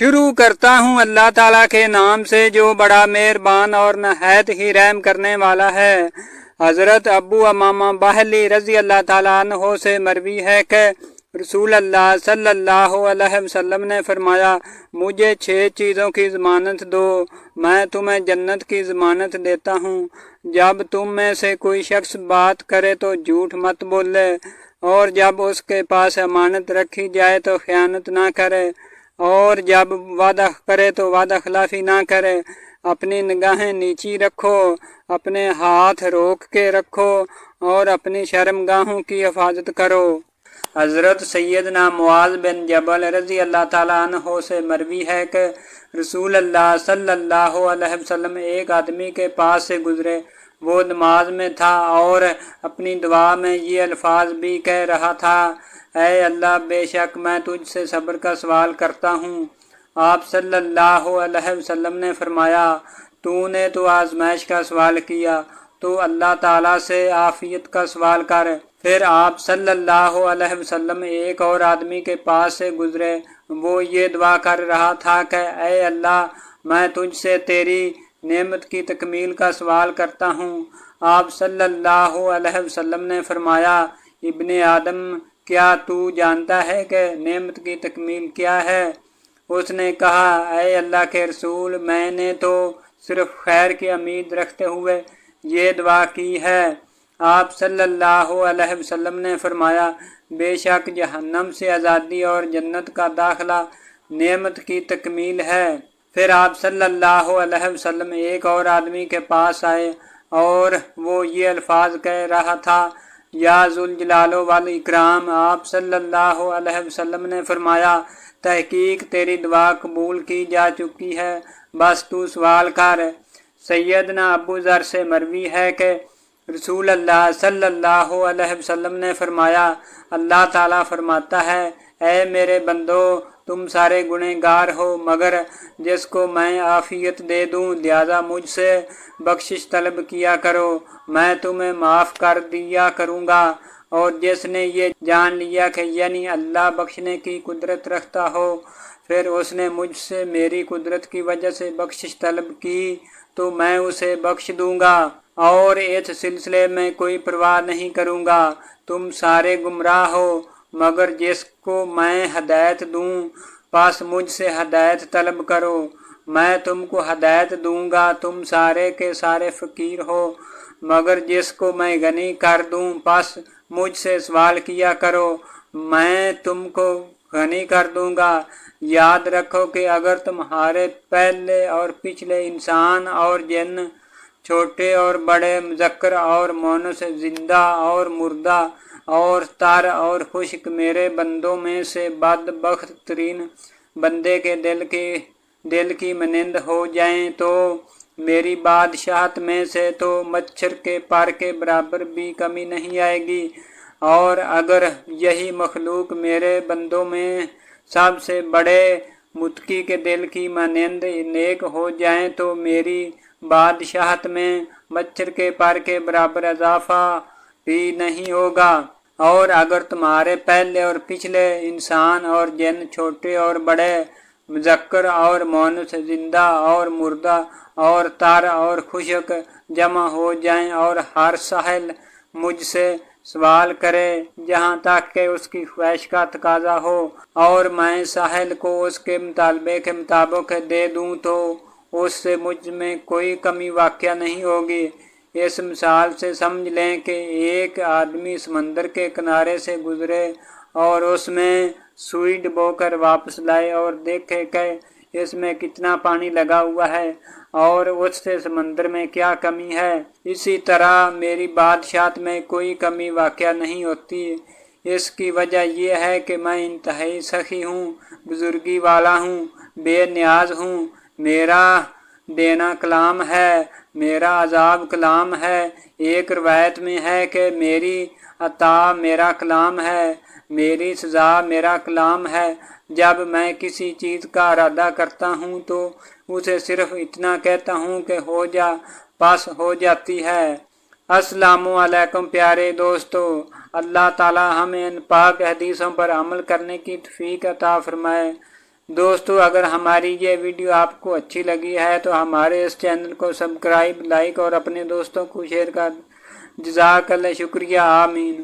شروع کرتا ہوں اللہ تعالیٰ کے نام سے جو بڑا مہربان اور نہایت ہی رحم کرنے والا ہے۔ حضرت ابو امامہ باہلی رضی اللہ تعالیٰ عنہ سے مروی ہے کہ رسول اللہ صلی اللہ علیہ وسلم نے فرمایا، مجھے 6 چیزوں کی ضمانت دو، میں تمہیں جنت کی ضمانت دیتا ہوں۔ جب تم میں سے کوئی شخص بات کرے تو جھوٹ مت بولے، اور جب اس کے پاس امانت رکھی جائے تو خیانت نہ کرے، اور جب وعدہ کرے تو وعدہ خلافی نہ کرے۔ اپنی نگاہیں نیچی رکھو، اپنے ہاتھ روک کے رکھو، اور اپنی شرمگاہوں کی حفاظت کرو۔ حضرت سیدنا معاذ بن جبل رضی اللہ تعالیٰ عنہ سے مروی ہے کہ رسول اللہ صلی اللہ علیہ وسلم ایک آدمی کے پاس سے گزرے، وہ نماز میں تھا اور اپنی دعا میں یہ الفاظ بھی کہہ رہا تھا، اے اللہ، بے شک میں تجھ سے صبر کا سوال کرتا ہوں۔ آپ صلی اللہ علیہ وسلم نے فرمایا، تو نے تو آزمائش کا سوال کیا، تو اللہ تعالیٰ سے عافیت کا سوال کر۔ پھر آپ صلی اللہ علیہ وسلم ایک اور آدمی کے پاس سے گزرے، وہ یہ دعا کر رہا تھا کہ اے اللہ، میں تجھ سے تیری نعمت کی تکمیل کا سوال کرتا ہوں۔ آپ صلی اللہ علیہ وسلم نے فرمایا، ابن آدم، کیا تو جانتا ہے کہ نعمت کی تکمیل کیا ہے؟ اس نے کہا، اے اللہ کے رسول، میں نے تو صرف خیر کی امید رکھتے ہوئے یہ دعا کی ہے۔ آپ صلی اللہ علیہ وسلم نے فرمایا، بے شک جہنم سے آزادی اور جنت کا داخلہ نعمت کی تکمیل ہے۔ پھر آپ صلی اللہ علیہ وسلم ایک اور آدمی کے پاس آئے اور وہ یہ الفاظ کہہ رہا تھا، یا ذوالجلال والاکرام۔ آپ صلی اللہ علیہ وسلم نے فرمایا، تحقیق تیری دعا قبول کی جا چکی ہے، بس تو سوال کر۔ سیدنا ابو ذر سے مروی ہے کہ رسول اللہ صلی اللہ علیہ وسلم نے فرمایا، اللہ تعالیٰ فرماتا ہے، اے میرے بندو، تم سارے گنہگار ہو مگر جس کو میں عافیت دے دوں، لہذا مجھ سے بخشش طلب کیا کرو، میں تمہیں معاف کر دیا کروں گا۔ اور جس نے یہ جان لیا کہ یعنی اللہ بخشنے کی قدرت رکھتا ہو، پھر اس نے مجھ سے میری قدرت کی وجہ سے بخشش طلب کی، تو میں اسے بخش دوں گا، اور اس سلسلے میں کوئی پرواہ نہیں کروں گا۔ تم سارے گمراہ ہو مگر جس کو میں ہدایت دوں، پس مجھ سے ہدایت طلب کرو، میں تم کو ہدایت دوں گا۔ تم سارے کے سارے فقیر ہو مگر جس کو میں غنی کر دوں، پس مجھ سے سوال کیا کرو، میں تم کو غنی کر دوں گا۔ یاد رکھو کہ اگر تمہارے پہلے اور پچھلے انسان اور جن، چھوٹے اور بڑے، مذکر اور مؤنث، زندہ اور مردہ، اور تر اور خشک، میرے بندوں میں سے بدبخت ترین بندے کے دل کی مانند ہو جائیں تو میری بادشاہت میں سے تو مچھر کے پر کے برابر بھی کمی نہیں آئے گی، اور اگر یہی مخلوق میرے بندوں میں سب سے بڑے متقی کے دل کی مانند نیک ہو جائیں تو میری بادشاہت میں مچھر کے پر کے برابر اضافہ بھی نہیں ہوگا۔ اور اگر تمہارے پہلے اور پچھلے انسان اور جن، چھوٹے اور بڑے، مذکر اور مؤنث، زندہ اور مردہ، اور تر اور خشک جمع ہو جائیں اور ہر سائل مجھ سے سوال کرے جہاں تک کہ اس کی خواہش کا تقاضا ہو، اور میں سائل کو اس کے مطالبے کے مطابق دے دوں تو اس سے مجھ میں کوئی کمی واقع نہیں ہوگی۔ اس مثال سے سمجھ لیں کہ ایک آدمی سمندر کے کنارے سے گزرے اور اس میں سوئی ڈبو کر واپس لائے اور دیکھے کہ اس میں کتنا پانی لگا ہوا ہے اور اس سے سمندر میں کیا کمی ہے، اسی طرح میری بادشاہت میں کوئی کمی واقع نہیں ہوتی۔ اس کی وجہ یہ ہے کہ میں انتہائی سخی ہوں، بزرگی والا ہوں، بے نیاز ہوں، میرا دینا کلام ہے، میرا عذاب کلام ہے۔ ایک روایت میں ہے کہ میری عطا میرا کلام ہے، میری سزا میرا کلام ہے۔ جب میں کسی چیز کا ارادہ کرتا ہوں تو اسے صرف اتنا کہتا ہوں کہ ہو جا، پس ہو جاتی ہے۔ السلام علیکم پیارے دوستو، اللہ تعالی ہمیں ان پاک حدیثوں پر عمل کرنے کی توفیق عطا فرمائے۔ دوستو اگر ہماری یہ ویڈیو آپ کو اچھی لگی ہے تو ہمارے اس چینل کو سبسکرائب، لائک اور اپنے دوستوں کو شیئر کر. جزاک اللہ، شکریہ، آمین.